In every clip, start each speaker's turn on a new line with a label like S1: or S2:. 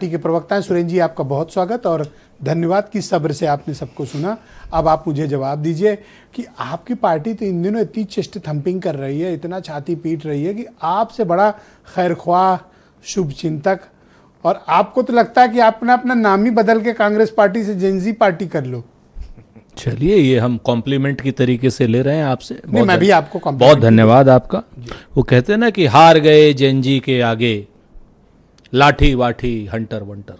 S1: Party के प्रवक्ता हैं सुरेंद्र जी, आपका बहुत स्वागत और धन्यवाद कि सब्र से आपने सबको सुना। अब आप मुझे जवाब दीजिए कि आपकी पार्टी तो इन दिनों इतनी चेस्ट थंपिंग कर रही है, इतना छाती पीट रही है कि आपसे बड़ा खैरख्वाह, शुभ चिंतक, और आपको तो लगता है कि आपने अपना नाम ही बदल के कांग्रेस पार्टी से जेनजी पार्टी कर लो।
S2: चलिए, ये हम कॉम्प्लीमेंट की तरीके से ले रहे हैं आपसे।
S1: नहीं, मैं भी आपको
S2: बहुत धन्यवाद आपका। वो कहते हैं ना कि हार गए जेनजी के आगे, लाठी वाठी हंटर वंटर।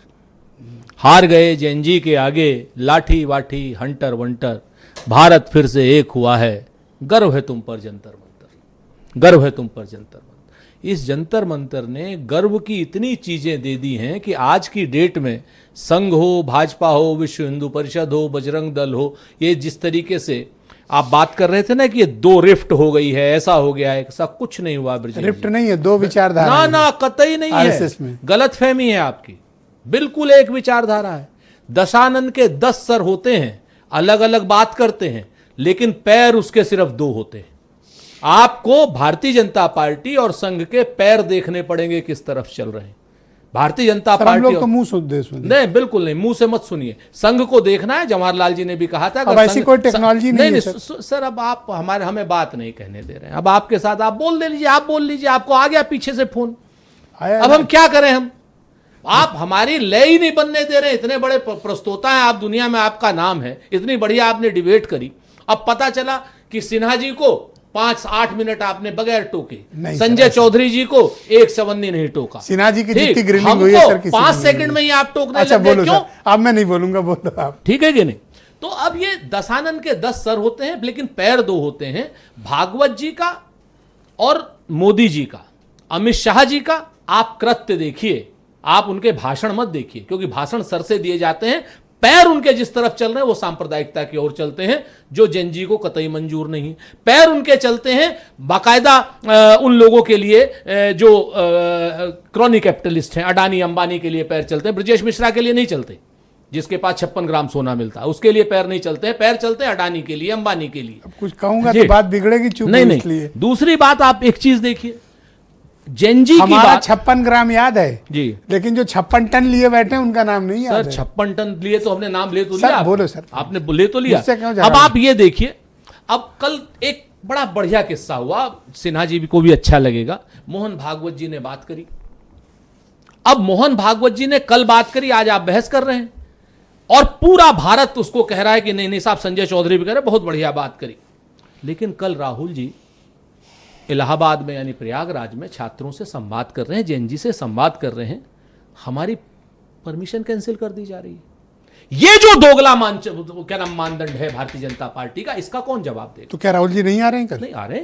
S2: हार गए जेनजी के आगे, लाठी वाठी हंटर वंटर। भारत फिर से एक हुआ है, गर्व है तुम पर जंतर मंतर, गर्व है तुम पर जंतर मंतर। इस जंतर मंतर ने गर्व की इतनी चीजें दे दी हैं कि आज की डेट में संघ हो, भाजपा हो, विश्व हिंदू परिषद हो, बजरंग दल हो, ये जिस तरीके से आप बात कर रहे थे ना कि ये दो रिफ्ट हो गई है, ऐसा हो गया है, ऐसा कुछ नहीं हुआ।
S1: रिफ्ट नहीं है, दो विचारधारा
S2: ना ना, कतई नहीं है, गलतफहमी है आपकी। बिल्कुल एक विचारधारा है। दशानन के 10 सर होते हैं, अलग अलग बात करते हैं, लेकिन पैर उसके सिर्फ 2 होते हैं। आपको भारतीय जनता पार्टी और संघ के पैर देखने पड़ेंगे किस तरफ चल रहे हैं। भारतीय जनता पार्टी
S1: लोग तो मुंह सुनते
S2: नहीं, बिल्कुल नहीं, मुंह से मत सुनिए। संघ को देखना है, जवाहरलाल जी ने भी कहा था।
S1: अब ऐसी कोई टेक्नोलॉजी नहीं है
S2: सर। अब आप हमें बात नहीं कहने दे रहे हैं। अब आपके साथ आप बोल दे लीजिए, आप बोल लीजिए, आपको आ गया पीछे से फोन। अब हम क्या करें? आप हमारी लय ही नहीं बनने दे रहे। इतने बड़े प्रस्तोता हैं आप, दुनिया में आपका नाम है, इतनी बढ़िया आपने डिबेट करी। अब पता चला कि सिन्हा जी को 5-8 मिनट आपने बगैर टोके, संजय चौधरी जी को एक सवन्नी नहीं टोका।
S1: सिन्हा जी की जितनी ग्रिलिंग हुई है सर,
S2: 5 सेकंड में ही आप टोकने
S1: अच्छा,
S2: लगे। क्यों?
S1: अब मैं नहीं बोलूंगा, बोलो आप।
S2: ठीक है कि नहीं? तो अब ये दशानन के 10 सर होते हैं, लेकिन पैर 2 होते हैं। भागवत जी का और मोदी जी का, अमित शाह जी का आप कृत्य देखिए, आप उनके भाषण मत देखिए, क्योंकि भाषण सर से दिए जाते हैं। पैर उनके जिस तरफ चल रहे हैं वो सांप्रदायिकता की ओर चलते हैं, जो जेनजी को कतई मंजूर नहीं। पैर उनके चलते हैं बाकायदा उन लोगों के लिए जो क्रॉनी कैपिटलिस्ट हैं, अडानी अंबानी के लिए पैर चलते हैं। ब्रजेश मिश्रा के लिए नहीं चलते, जिसके पास 56 ग्राम सोना मिलता है, उसके लिए पैर नहीं चलते हैं। पैर चलते हैं अडानी के लिए, अंबानी के लिए।
S1: अब कुछ कहूंगा तो बात बिगड़ेगी, चुप
S2: नहीं। दूसरी बात, आप एक चीज देखिए, जेनजी की बात।
S1: 56 ग्राम याद है
S2: जी,
S1: लेकिन जो 56 टन लिए बैठे हैं उनका नाम नहीं याद
S2: सर। 56 टन लिए तो हमने नाम ले तो लिया।
S1: बोलो सर,
S2: आपने ले तो लिया। अब आप ये देखिए, अब कल एक बड़ा बढ़िया किस्सा हुआ, सिन्हा जी को भी अच्छा लगेगा। मोहन भागवत जी ने बात करी। अब मोहन भागवत जी ने कल बात करी, आज आप बहस कर रहे हैं, और पूरा भारत उसको कह रहा है कि नहीं साहब, संजय चौधरी भी कह रहे बहुत बढ़िया बात करी। लेकिन कल राहुल जी इलाहाबाद में यानी प्रयागराज में छात्रों से संवाद कर रहे हैं, जेएनजी से संवाद कर रहे हैं। हमारी परमिशन कैंसिल कर दी जा रही है। ये जो दोगला मानदंड है भारतीय जनता पार्टी का, इसका कौन जवाब देगा?
S1: तो क्या राहुल जी नहीं आ रहे हैं? कल
S2: नहीं आ रहे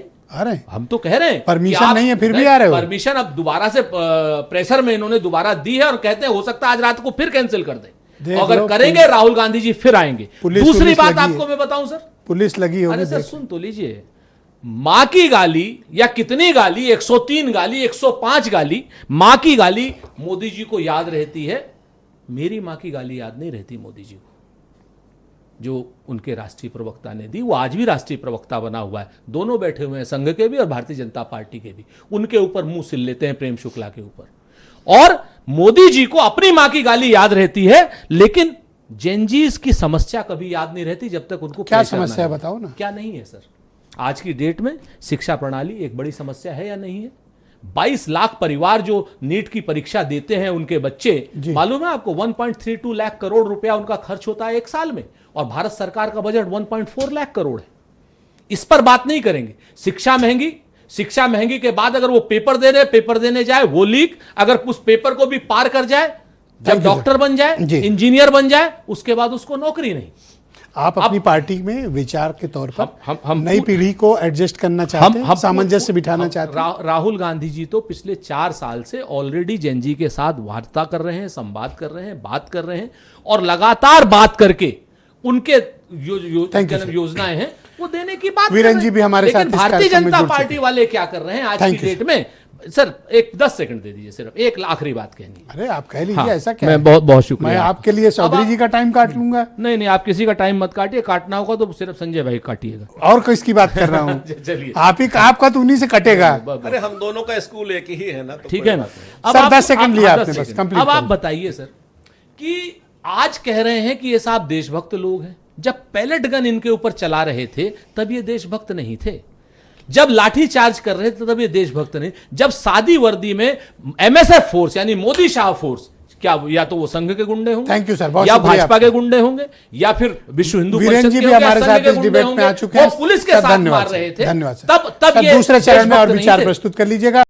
S1: हैं?
S2: हम तो कह रहे हैं
S1: परमिशन नहीं है, फिर भी आ रहे हो।
S2: परमिशन अब दोबारा से प्रेशर में इन्होंने दोबारा दी है और कहते हैं हो सकता है आज रात को फिर कैंसिल कर दे। अगर करेंगे राहुल गांधी जी फिर आएंगे। दूसरी बात आपको मैं बताऊं सर,
S1: पुलिस लगी होगी।
S2: अरे सर सुन तो लीजिए, मां की गाली या कितनी गाली, 103 गाली, 105 गाली, मां की गाली मोदी जी को याद रहती है। मेरी मां की गाली याद नहीं रहती मोदी जी को, जो उनके राष्ट्रीय प्रवक्ता ने दी। वो आज भी राष्ट्रीय प्रवक्ता बना हुआ है। दोनों बैठे हुए हैं, संघ के भी और भारतीय जनता पार्टी के भी। उनके ऊपर मुंह सिल लेते हैं प्रेम शुक्ला के ऊपर। और मोदी जी को अपनी मां की गाली याद रहती है, लेकिन जेनजीज की समस्या कभी याद नहीं रहती जब तक उनको।
S1: क्या समस्या बताओ ना?
S2: क्या नहीं है सर? आज की डेट में शिक्षा प्रणाली एक बड़ी समस्या है या नहीं है? 22 लाख परिवार जो नीट की परीक्षा देते हैं, उनके बच्चे, मालूम है आपको 1.32 लाख करोड़ रुपया उनका खर्च होता है 1 साल में, और भारत सरकार का बजट 1.4 लाख करोड़ है। इस पर बात नहीं करेंगे। शिक्षा महंगी के बाद अगर वो पेपर देने जाए वो लीक, अगर उस पेपर को भी पार कर जाए, जब डॉक्टर बन जाए, इंजीनियर बन जाए, उसके बाद उसको नौकरी नहीं।
S1: आप अपनी पार्टी में विचार के तौर पर हम नई पीढ़ी को एडजस्ट करना चाहते हैं, सामंजस्य बिठाना चाहते हैं।
S2: राहुल गांधी जी तो पिछले 4 साल से ऑलरेडी जेनजी के साथ वार्ता कर रहे हैं, संवाद कर रहे हैं, बात कर रहे हैं, और लगातार बात करके उनके योजनाएं हैं वो देने की बात।
S1: वीरेन जी भी हमारे साथ।
S2: भारतीय जनता पार्टी वाले क्या कर रहे हैं आज की डेट में? सर एक 10 सेकंड दे दीजिए, सिर्फ एक आखिरी बात कहनी है।
S1: अरे आप कह लीजिए,
S2: हाँ,
S1: ऐसा क्या
S2: मैं
S1: है?
S2: बहुत बहुत शुक्रिया।
S1: मैं आपके लिए चौधरी
S2: अब
S1: जी का टाइम काट लूंगा।
S2: नहीं नहीं, आप किसी का टाइम मत काटिए, काटना होगा तो सिर्फ संजय भाई काटिएगा।
S1: और किसकी बात कर रहा हूँ?
S2: चलिए,
S1: आपका तो उन्हीं से कटेगा।
S3: अरे हम दोनों का स्कूल एक ही है ना, तो
S2: ठीक
S3: कोई
S2: है ना।
S3: बात नहीं।
S2: अब
S1: सर,
S2: आप-
S1: 10 सेकंड
S2: आप-
S1: लिया
S2: हाँ,
S1: आपने,
S2: 10
S1: बस
S2: सेकंड।
S1: कंप्लीट
S2: अब आप
S1: कर।
S2: बताइए सर कि आज कह रहे हैं कि ये साहब देशभक्त लोग हैं, जब पैलेट गन इनके ऊपर चला रहे थे तब ये देशभक्त नहीं थे, जब लाठी चार्ज कर रहे थे तब ये देशभक्त नहीं, जब सादी वर्दी में एमएसएफ फोर्स यानी मोदी शाह फोर्स, क्या या तो वो संघ के गुंडे होंगे,
S1: थैंक यू सर, बहुत
S2: या
S1: शुक्रिया
S2: भाजपा
S1: आपका।
S2: के गुंडे होंगे, या फिर विश्व हिंदू
S1: वीरेन
S2: परिषद
S1: जी
S2: के
S1: भी
S2: होंगे,
S1: हमारे
S2: संघ
S1: साथ
S2: के
S1: इस
S2: गुंडे
S1: डिबेट में
S2: होंगे,
S1: आ चुके
S2: वो
S1: हैं।
S2: पुलिस के
S1: सर,
S2: साथ
S1: धन्यवाद
S2: मार
S1: सर,
S2: रहे थे,
S1: धन्यवाद सर।
S2: तब
S1: सर,
S2: ये
S1: दूसरे चरण में और
S2: देशभक्त नहीं
S1: विचार
S2: थे।
S1: प्रस्तुत कर लीजिएगा।